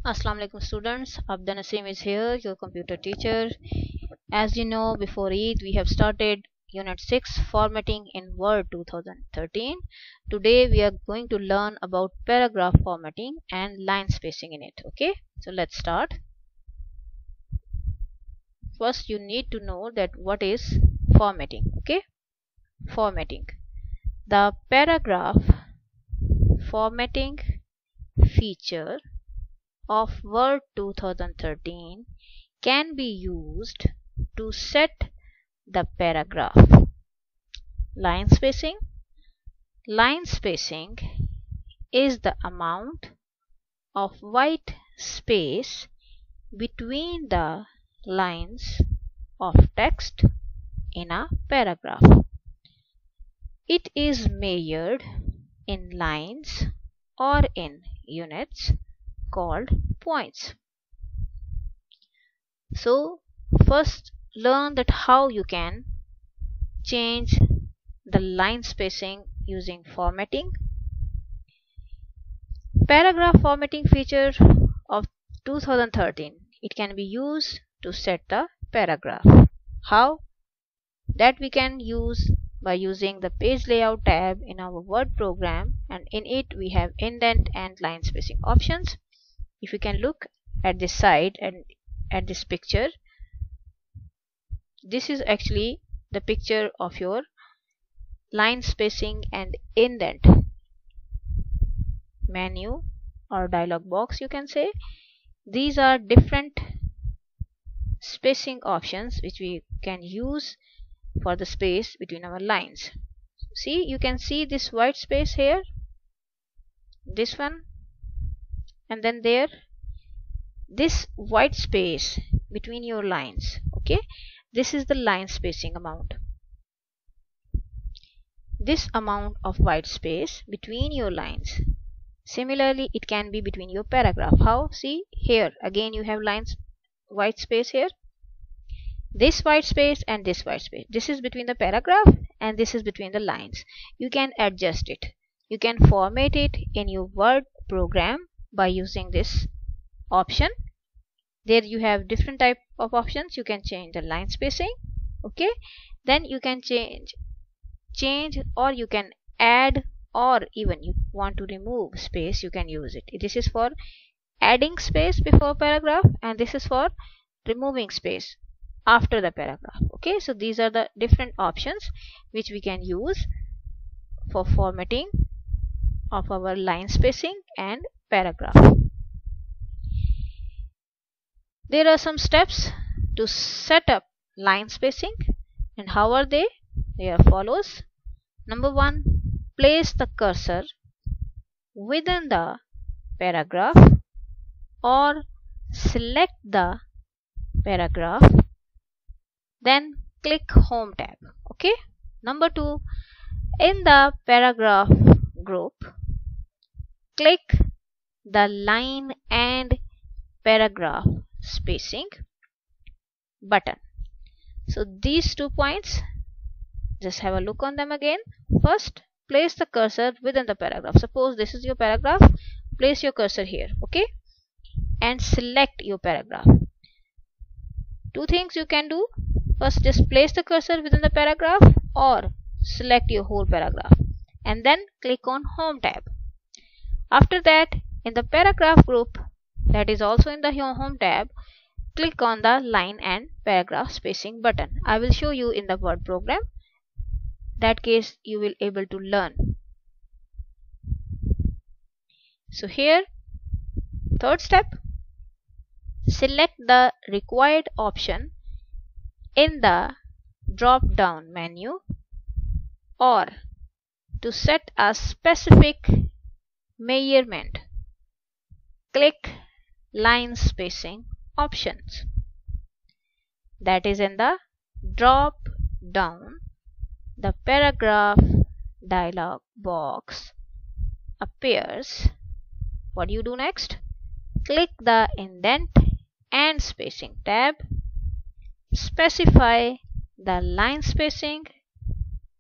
Assalamu alaikum students, Abdul Naseem is here, your computer teacher. As you know, before Eid we have started Unit 6 Formatting in Word 2013. Today we are going to learn about paragraph formatting and line spacing in it. Okay, so let's start. First you need to know that what is formatting. Okay, formatting. The paragraph formatting feature of Word 2013 can be used to set the paragraph. Line spacing. Line spacing is the amount of white space between the lines of text in a paragraph. It is measured in lines or in units called points. So first learn that how you can change the line spacing using formatting. Paragraph formatting feature of 2013. It can be used to set the paragraph. How? That we can use by using the page layout tab in our Word program, and in it we have indent and line spacing options. If you can look at this side and at this picture, this is actually the picture of your line spacing and indent menu or dialog box, you can say. These are different spacing options which we can use for the space between our lines. See, you can see this white space here, this one, and then there, this white space between your lines. Okay, this is the line spacing amount. This amount of white space between your lines. Similarly, it can be between your paragraph. How? See, here again you have lines, white space here. This white space and this white space. This is between the paragraph and this is between the lines. You can adjust it. You can format it in your Word program by using this option. There you have different type of options. You can change the line spacing. Okay, then you can change or you can add, or even you want to remove space, you can use it. This is for adding space before paragraph and this is for removing space after the paragraph. Okay, so these are the different options which we can use for formatting of our line spacing and paragraph. There are some steps to set up line spacing, and how are they? They are follows. Number 1, place the cursor within the paragraph or select the paragraph, then click Home tab. Okay. Number 2, in the paragraph group, click the line and paragraph spacing button. So these 2 points, just have a look on them again. First, place the cursor within the paragraph. Suppose this is your paragraph, place your cursor here. Okay, and select your paragraph. 2 things you can do. First, just place the cursor within the paragraph or select your whole paragraph and then click on Home tab. After that, in the paragraph group, that is also in the Home tab, click on the line and paragraph spacing button. I will show you in the Word program. That case you will able to learn. So here, third step, select the required option in the drop down menu, or to set a specific measurement, click line spacing options. That is in the drop down, the paragraph dialog box appears. What do you do next? Click the indent and spacing tab, specify the line spacing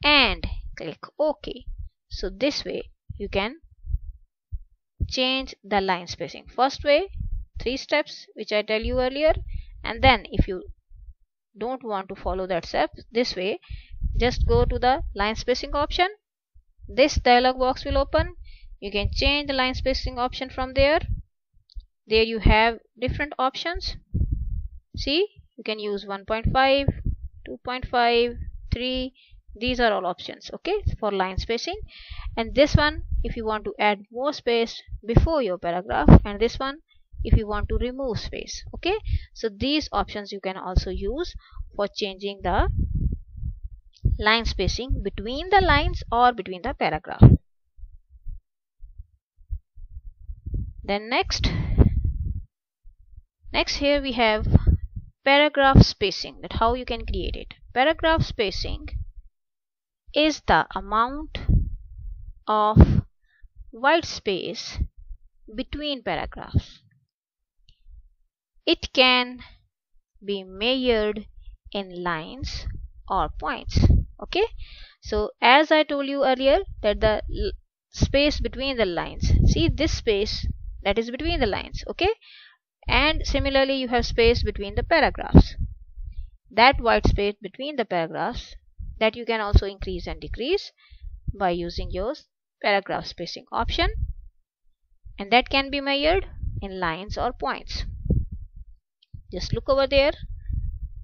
and click OK. So this way you can change the line spacing. First way, 3 steps which I tell you earlier. And then if you don't want to follow that step this way, just go to the line spacing option. This dialog box will open. You can change the line spacing option from there. There you have different options. See, you can use 1.5, 2.5, 3. These are all options, okay, for line spacing. And this one if you want to add more space before your paragraph, and this one if you want to remove space. Okay, so these options you can also use for changing the line spacing between the lines or between the paragraph. Then next here we have paragraph spacing, that how you can create it. Paragraph spacing is the amount of white space between paragraphs. It can be measured in lines or points. Okay, so as I told you earlier that the space between the lines, see this space that is between the lines, okay, and similarly you have space between the paragraphs. That white space between the paragraphs, that you can also increase and decrease by using your paragraph spacing option, and that can be measured in lines or points. Just look over there,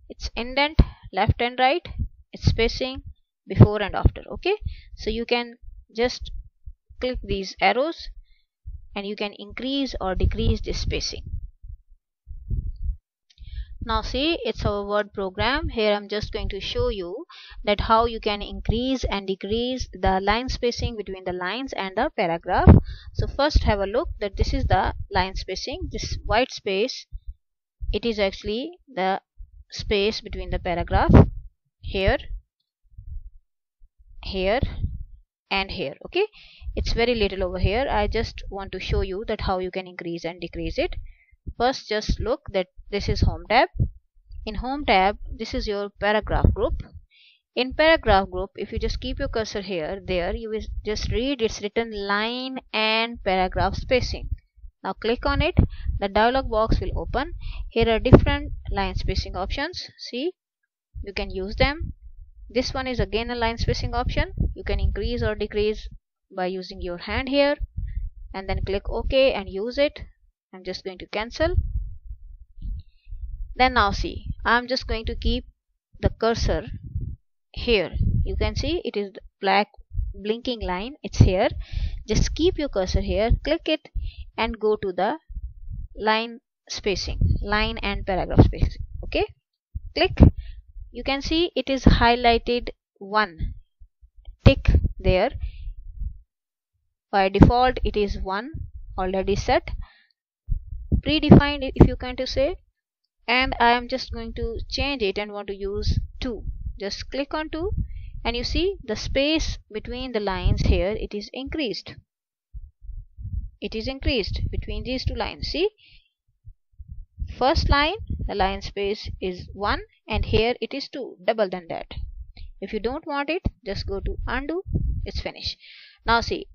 it's indent left and right, it's spacing before and after. Okay, so you can just click these arrows and you can increase or decrease this spacing. Now see, it's our word program. Here I'm just going to show you that how you can increase and decrease the line spacing between the lines and the paragraph. So first have a look that this is the line spacing. This white space, it is actually the space between the paragraph here, here and here. Okay, it's very little over here. I just want to show you that how you can increase and decrease it. First just look that this is home tab. In home tab, this is your paragraph group. In paragraph group, if you just keep your cursor here, there you will just read it's written line and paragraph spacing. Now click on it, the dialog box will open. Here are different line spacing options. See, you can use them. This one is again a line spacing option. You can increase or decrease by using your hand here, and then click OK and use it. I'm just going to cancel. Then now see, I'm just going to keep the cursor here. You can see it is the black blinking line, it's here. Just keep your cursor here, click it and go to the line spacing, line and paragraph spacing. Okay, click. You can see it is highlighted 1 tick there. By default it is 1 already set, predefined if you can to say, and I am just going to change it and want to use 2. Just click on 2 and you see the space between the lines here, it is increased. It is increased between these two lines. See, first line the line space is 1 and here it is 2, double than that. If you don't want it, just go to undo, it's finished. Now see,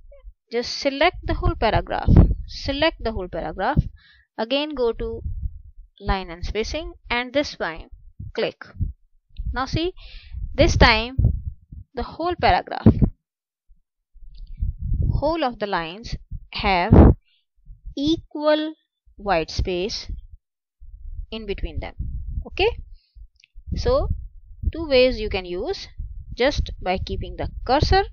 just select the whole paragraph, again go to line and spacing, and this time click. Now see, this time the whole paragraph, whole of the lines have equal white space in between them. Okay, so 2 ways you can use, just by keeping the cursor,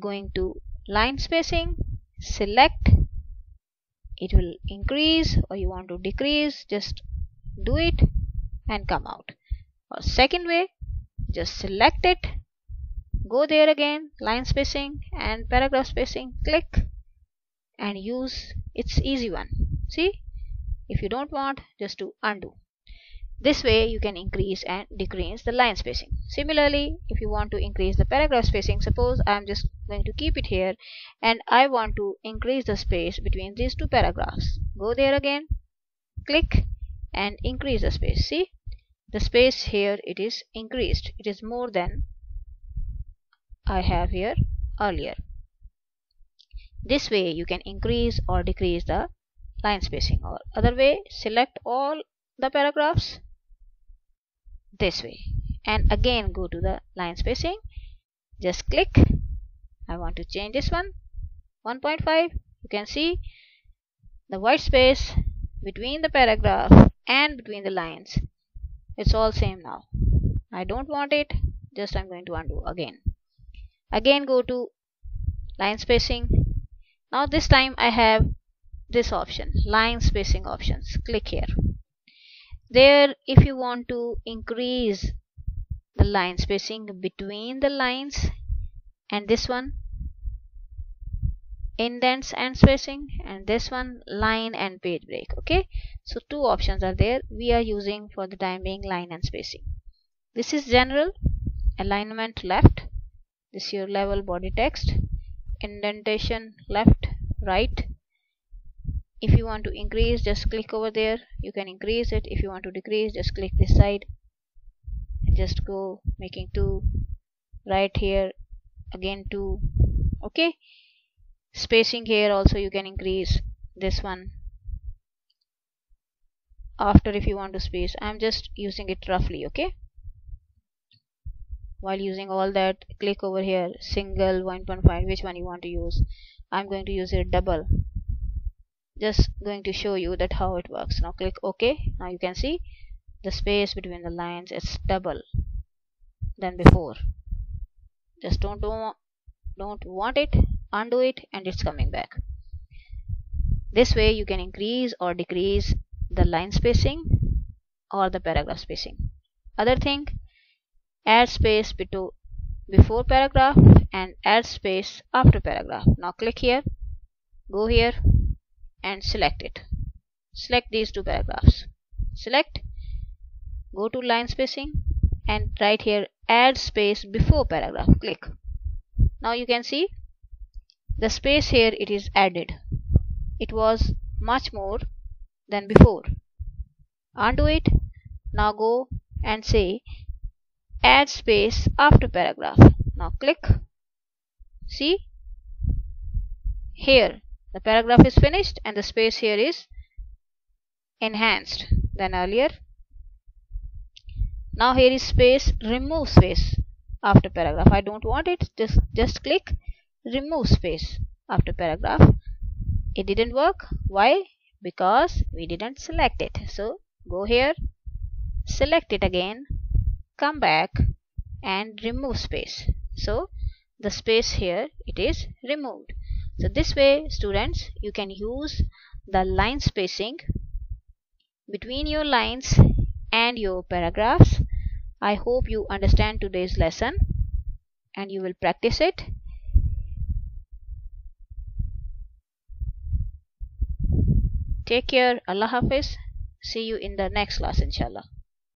going to line spacing, select, it will increase, or you want to decrease, just do it and come out. Or second way, just select it, go there again, line spacing and paragraph spacing, click and use. It's easy one. See, if you don't want, just do undo. This way you can increase and decrease the line spacing. Similarly, if you want to increase the paragraph spacing, suppose I am just going to keep it here and I want to increase the space between these two paragraphs. Go there again, click and increase the space. See, the space here, it is increased. It is more than I have here earlier. This way you can increase or decrease the line spacing, or other way, select all the paragraphs this way and again go to the line spacing. Just click. I want to change this one 1.5. You can see the white space between the paragraph and between the lines, it's all same now. I don't want it, just I'm going to undo again go to line spacing. Now this time I have this option, line spacing options. Click here. There, if you want to increase the line spacing between the lines, and this one indents and spacing, and this one line and page break. Okay, so two options are there. We are using for the time being line and spacing. This is general alignment left, this is your level body text, indentation left, right. If you want to increase, just click over there, you can increase it. If you want to decrease, just click this side, just go making 2, right here again 2. Okay, spacing here also you can increase this one after if you want to space. I'm just using it roughly. Okay, while using all that, click over here, single, 1.5, which one you want to use. I'm going to use it double, just going to show you that how it works. Now click OK. Now you can see the space between the lines is double than before. Just don't want it, undo it, and it's coming back. This way you can increase or decrease the line spacing or the paragraph spacing. Other thing, add space before paragraph and add space after paragraph. Now click here, go here and select it. Select these two paragraphs. Select, go to line spacing and right here add space before paragraph. Click. Now you can see the space here, it is added. It was much more than before. Undo it. Now go and say add space after paragraph. Now click. See, here the paragraph is finished and the space here is enhanced than earlier. Now here is space, remove space after paragraph. I don't want it, just click remove space after paragraph. It didn't work. Why? Because we didn't select it. So go here, select it again, come back and remove space. So the space here, it is removed. So this way, students, you can use the line spacing between your lines and your paragraphs. I hope you understand today's lesson and you will practice it. Take care. Allah Hafiz. See you in the next class, inshallah.